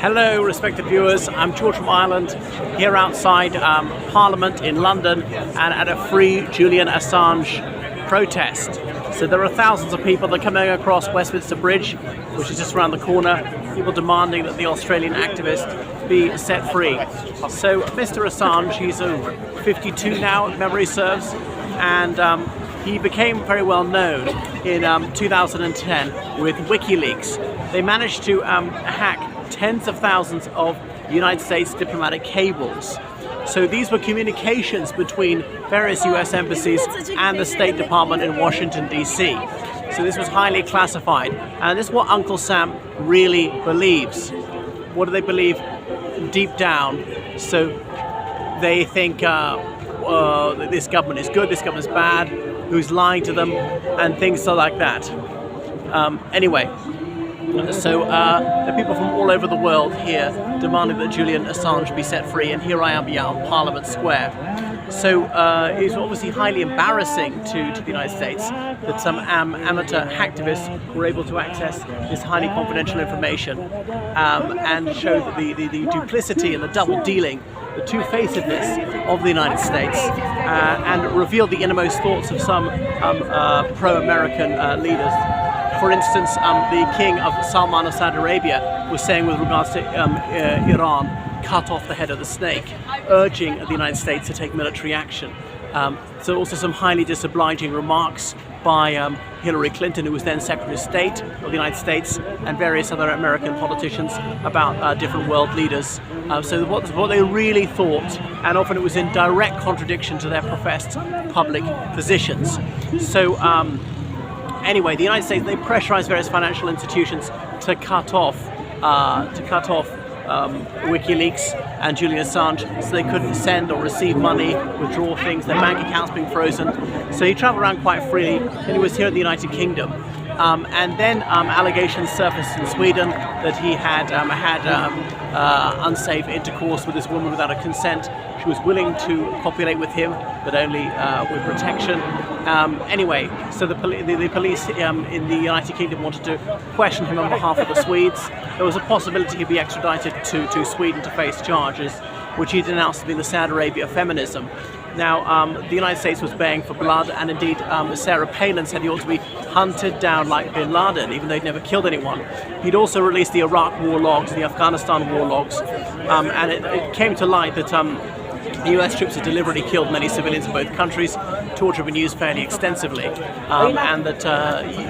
Hello, respected viewers. I'm George from Ireland, here outside Parliament in London and at a free Julian Assange protest. So there are thousands of people that are coming across Westminster Bridge, which is just around the corner, people demanding that the Australian activist be set free. So Mr. Assange, he's 52 now, if memory serves, and he became very well known in 2010 with WikiLeaks. They managed to hack tens of thousands of United States diplomatic cables. So these were communications between various US embassies and the State Department in Washington, D.C. So this was highly classified. And this is what Uncle Sam really believes. What do they believe deep down? So they think this government is good, this government is bad, who's lying to them, and things like that. Anyway, so there are people from all over the world here demanding that Julian Assange be set free, and here I am on Parliament Square. So it's obviously highly embarrassing to the United States that some amateur hacktivists were able to access this highly confidential information and show the duplicity and the double dealing, the two-facedness of the United States, and reveal the innermost thoughts of some pro-American leaders. For instance, the king of Salman of Saudi Arabia was saying with regards to Iran, cut off the head of the snake, urging the United States to take military action. So also some highly disobliging remarks by Hillary Clinton, who was then Secretary of State of the United States, and various other American politicians about different world leaders. So what they really thought, and often it was in direct contradiction to their professed public positions. So anyway, the United States, they pressurized various financial institutions to cut off WikiLeaks and Julian Assange, so they couldn't send or receive money, withdraw things, their bank accounts being frozen. So he traveled around quite freely, and he was here in the United Kingdom. And then allegations surfaced in Sweden that he had unsafe intercourse with this woman without a consent. She was willing to copulate with him, but only with protection. Anyway, so the police in the United Kingdom wanted to question him on behalf of the Swedes. There was a possibility he'd be extradited to Sweden to face charges, which he denounced as being the Saudi Arabia feminism. Now, the United States was baying for blood, and indeed Sarah Palin said he ought to be hunted down like bin Laden, even though he'd never killed anyone. He'd also released the Iraq war logs, the Afghanistan war logs, and it came to light that the US troops had deliberately killed many civilians in both countries. Torture had been used fairly extensively, and that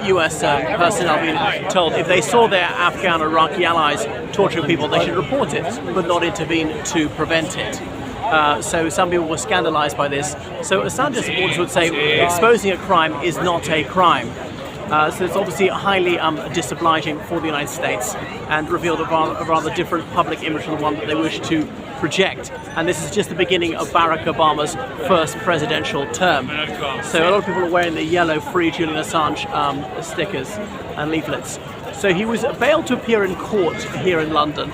US personnel had been told if they saw their Afghan or Iraqi allies torturing people, they should report it, but not intervene to prevent it. So some people were scandalized by this. So Assange's supporters would say exposing a crime is not a crime. So it's obviously highly disobliging for the United States, and revealed a rather different public image from the one that they wish to project. And this is just the beginning of Barack Obama's first presidential term. So a lot of people are wearing the yellow Free Julian Assange stickers and leaflets. So he was bailed to appear in court here in London,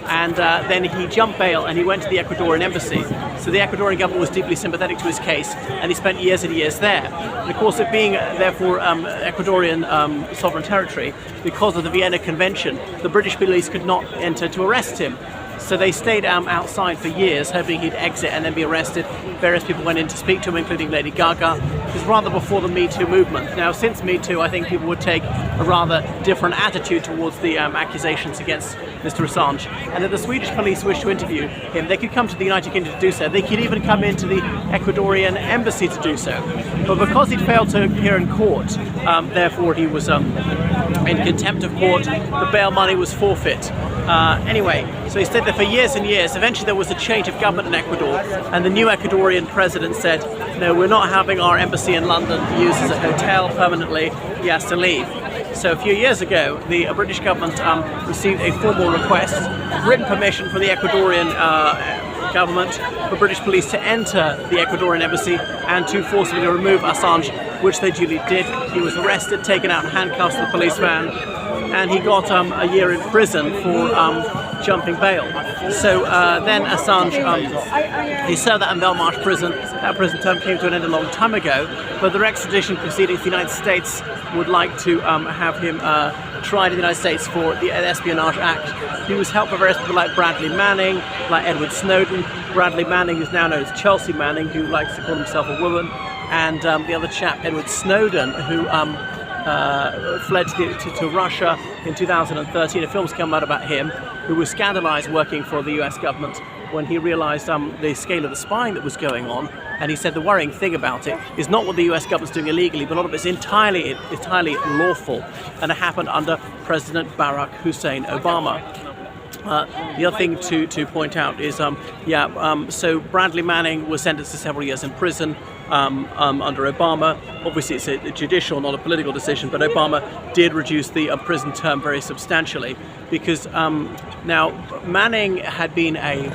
and then he jumped bail and he went to the Ecuadorian Embassy. So the Ecuadorian government was deeply sympathetic to his case, and he spent years and years there. And of course, it being therefore Ecuadorian sovereign territory, because of the Vienna Convention, the British police could not enter to arrest him. So they stayed outside for years, hoping he'd exit and then be arrested. Various people went in to speak to him, including Lady Gaga. It was rather before the Me Too movement. Now, since Me Too, I think people would take a rather different attitude towards the accusations against Mr. Assange. And if the Swedish police wished to interview him, they could come to the United Kingdom to do so. They could even come into the Ecuadorian Embassy to do so. But because he'd failed to appear in court, therefore he was in contempt of court, the bail money was forfeit. Anyway, so he stayed there for years and years. Eventually there was a change of government in Ecuador, and the new Ecuadorian president said, no, we're not having our embassy in London used as a hotel permanently, he has to leave. So a few years ago, the British government received a formal request, written permission from the Ecuadorian government for British police to enter the Ecuadorian embassy and to forcibly remove Assange, which they duly did. He was arrested, taken out in handcuffs to the police van, and he got a year in prison for jumping bail. So then Assange, he served that in Belmarsh prison. That prison term came to an end a long time ago, but the extradition proceedings, the United States would like to have him tried in the United States for the Espionage Act. He was helped by various people like Bradley Manning, like Edward Snowden. Bradley Manning is now known as Chelsea Manning, who likes to call himself a woman, and the other chap, Edward Snowden, who fled to Russia in 2013. A film's come out about him, who was scandalized working for the US government when he realized the scale of the spying that was going on. And he said the worrying thing about it is not what the US government's doing illegally, but a lot of it's entirely lawful. And it happened under President Barack Hussein Obama. The other thing to point out is, so Bradley Manning was sentenced to several years in prison under Obama. Obviously it's a judicial, not a political decision, but Obama did reduce the prison term very substantially, because now Manning had been a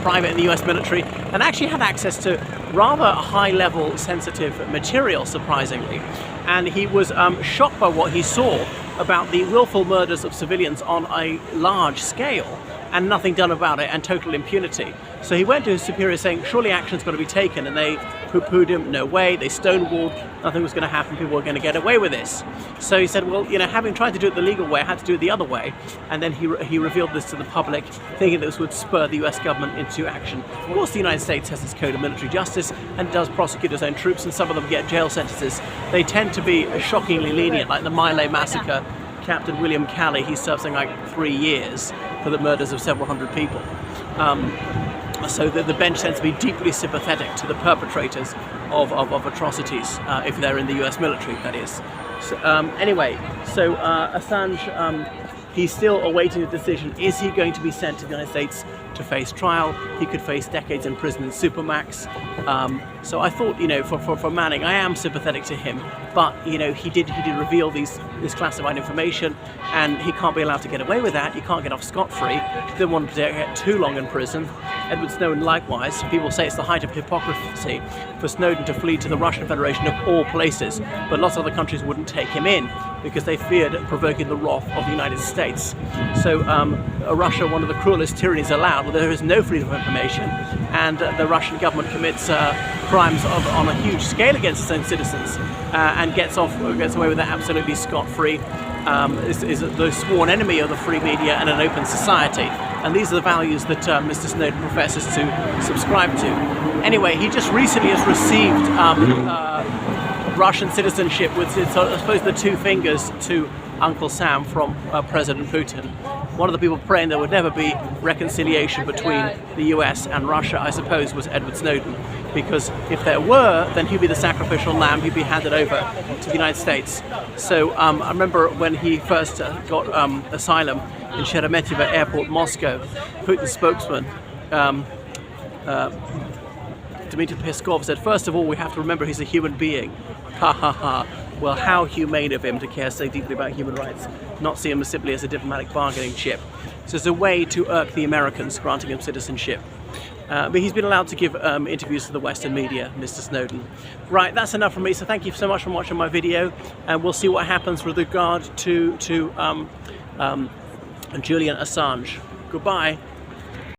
private in the US military and actually had access to rather high-level sensitive material, surprisingly, and he was shocked by what he saw about the willful murders of civilians on a large scale and nothing done about it, and total impunity. So he went to his superior saying, surely action's got to be taken, and they poo-pooed him. No way. They stonewalled. Nothing was going to happen. People were going to get away with this. So he said, well, having tried to do it the legal way, I had to do it the other way. And then he revealed this to the public, thinking that this would spur the US government into action. Of course, the United States has its code of military justice and does prosecute its own troops, and some of them get jail sentences. They tend to be shockingly lenient, like the Mile massacre. Captain William Calley, he served something like 3 years for the murders of several hundred people. So the bench tends to be deeply sympathetic to the perpetrators of atrocities, if they're in the US military, that is. So, anyway, so Assange, he's still awaiting a decision. Is he going to be sent to the United States to face trial? He could face decades in prison in Supermax. So I thought, for Manning, I am sympathetic to him, but he did reveal this classified information, and he can't be allowed to get away with that. He can't get off scot-free. He didn't want to get too long in prison. Edward Snowden likewise. People say it's the height of hypocrisy for Snowden to flee to the Russian Federation of all places, but lots of other countries wouldn't take him in because they feared provoking the wrath of the United States. So Russia, one of the cruelest tyrannies allowed, where there is no freedom of information, and the Russian government commits crimes on a huge scale against its own citizens, and gets away with that absolutely scot-free. Is the sworn enemy of the free media and an open society, and these are the values that Mr. Snowden professes to subscribe to. Anyway, he just recently has received Russian citizenship with, I suppose, the two fingers to Uncle Sam from President Putin. One of the people praying there would never be reconciliation between the US and Russia, I suppose, was Edward Snowden, because if there were, then he'd be the sacrificial lamb. He'd be handed over to the United States. So I remember when he first got asylum in Sheremetyevo Airport, Moscow, Putin's spokesman, Dmitry Peskov, said, first of all, we have to remember he's a human being. Ha ha ha. Well, how humane of him to care so deeply about human rights, not see him simply as a diplomatic bargaining chip. So it's a way to irk the Americans, granting him citizenship. But he's been allowed to give interviews to the Western media, Mr. Snowden. Right, that's enough from me, so thank you so much for watching my video, and we'll see what happens with regard to Julian Assange. Goodbye.